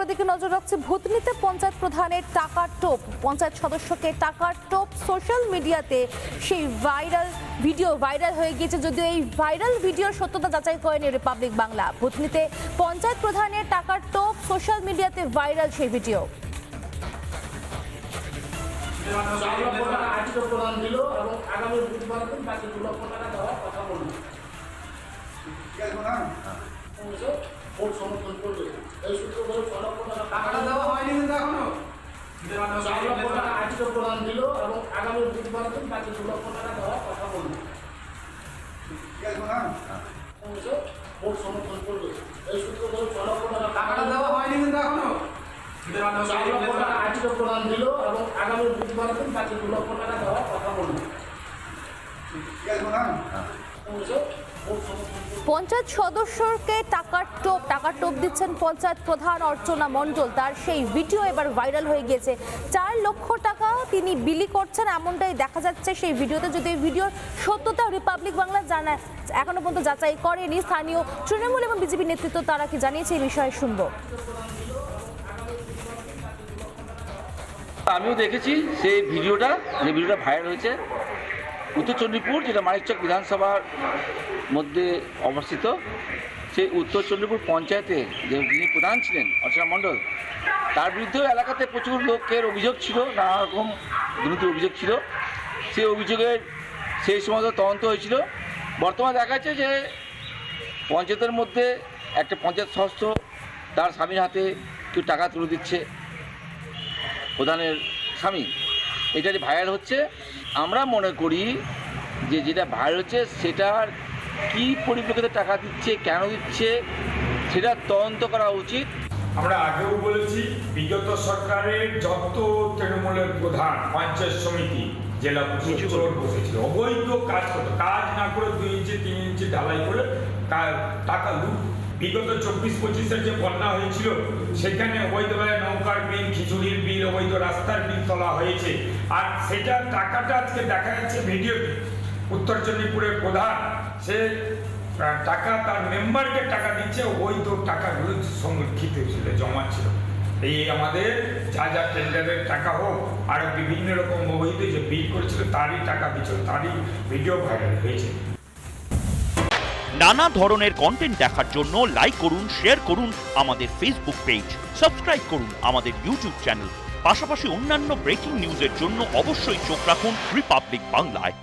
খবরের দিকে নজর রাখছে। ভূতনিতে পঞ্চায়েত প্রধানের টাকার টোপ, পঞ্চায়েত সদস্যকে টাকার টোপ সোশ্যাল মিডিয়াতে সেই ভিডিও ভাইরাল হয়ে গিয়েছে। যদিও এই ভাইরাল ভিডিওর সত্যতা যাচাই করেনি রিপাবলিক বাংলা। ভূতনিতে পঞ্চায়েত প্রধানের টাকার টোপ সোশ্যাল মিডিয়াতে ভাইরাল সেই ভিডিও। সমর্থন করবে এই সূত্র ধরে 6 লক্ষ টাকা দেওয়া হয়নি কিন্তু এখনো 4 লক্ষ টাকা আজকে প্রদান দিল এবং আগামী বুধবার দিন বাকি 2 লক্ষ টাকা দেওয়ার কথা বলল। ভোট সমর্থন করবে এই সূত্র ধরে 6 লক্ষ টাকা দেওয়া হয়নি কিন্তু এখনো 4 লক্ষ টাকা আজকে প্রদান দিল এবং আগামী বুধবার দিন বাকি 2 লক্ষ টাকা দেওয়ার কথা বলল। পঞ্চায়েত সদস্যকে টাকার টোপ দিচ্ছেন পঞ্চায়েত প্রধান অর্চনা মণ্ডল। তার সেই ভিডিও এবার ভাইরাল হয়ে গিয়েছে। 4 লক্ষ টাকা তিনি বিলি করছেন এমনটাই দেখা যাচ্ছে সেই ভিডিওতে। যদি এই ভিডিওর সত্যতা রিপাবলিক বাংলা জানায় এখনো পর্যন্ত যাচাই করেনি স্থানীয় তৃণমূল এবং বিজেপি নেতৃত্ব, তারা কি জানিয়েছে এই বিষয়ে শুনবো। আমিও দেখেছি সেই ভিডিওটা, যে ভিডিওটা ভাইরাল হয়েছে উত্তর চণ্ডীপুর, যেটা মানিকচক বিধানসভার মধ্যে অবস্থিত। সেই উত্তর চণ্ডীপুর পঞ্চায়েতে যে যিনি প্রধান ছিলেন অর্চনা মণ্ডল, তার বিরুদ্ধেও এলাকাতে প্রচুর লোকের অভিযোগ ছিল, নানা রকম দুর্নীতির অভিযোগ ছিল। সেই অভিযোগের সেই সময় তদন্ত হয়েছিল। বর্তমানে দেখা যাচ্ছে যে পঞ্চায়েতের মধ্যে একটা পঞ্চায়েত সদস্য তার স্বামীর হাতে কেউ টাকা তুলে দিচ্ছে, প্রধানের স্বামী। এটা যে ভাইরাল হচ্ছে, আমরা মনে করি যে যেটা ভাইরাল হচ্ছে সেটার কী পরিপ্রেক্ষিতে টাকা দিচ্ছে, কেন দিচ্ছে, সেটা তদন্ত করা উচিত। আমরা আগেও বলেছি, বিগত সরকারের যত তৃণমূলের প্রধান পঞ্চায়েত সমিতি জেলা পরিষদ বসেছিল, অবৈধ কাজ করতো, কাজ না করে 2 ইঞ্চি 3 ইঞ্চি ঢালাই করে টাকা লুট। বিগত 24-25-এর যে বন্যা হয়েছিল সেখানে অবৈধভাবে নৌকার বিল, খিচুড়ির বিল, অবৈধ রাস্তার বিল তোলা হয়েছে। আর সেটার টাকাটা আজকে দেখা যাচ্ছে ভিডিওতে। উত্তর চণ্ডীপুরের প্রধান সে টাকা তার মেম্বারকে টাকা দিচ্ছে, অবৈধ টাকাগুলো সংরক্ষিত ছিল, জমা ছিল। এই আমাদের যা যা টেন্ডারের টাকা হোক আর বিভিন্ন রকম অবৈধ যে বিল করেছিল তারই টাকা দিচ্ছিল, তারই ভিডিও ভাইরাল হয়েছে। নানা ধরনের কন্টেন্ট দেখার জন্য লাইক করুন, শেয়ার করুন আমাদের ফেসবুক পেজ, সাবস্ক্রাইব করুন আমাদের ইউটিউব চ্যানেল। পাশাপাশি অন্যান্য ব্রেকিং নিউজের জন্য অবশ্যই চোখ রাখুন রিপাবলিক বাংলায়।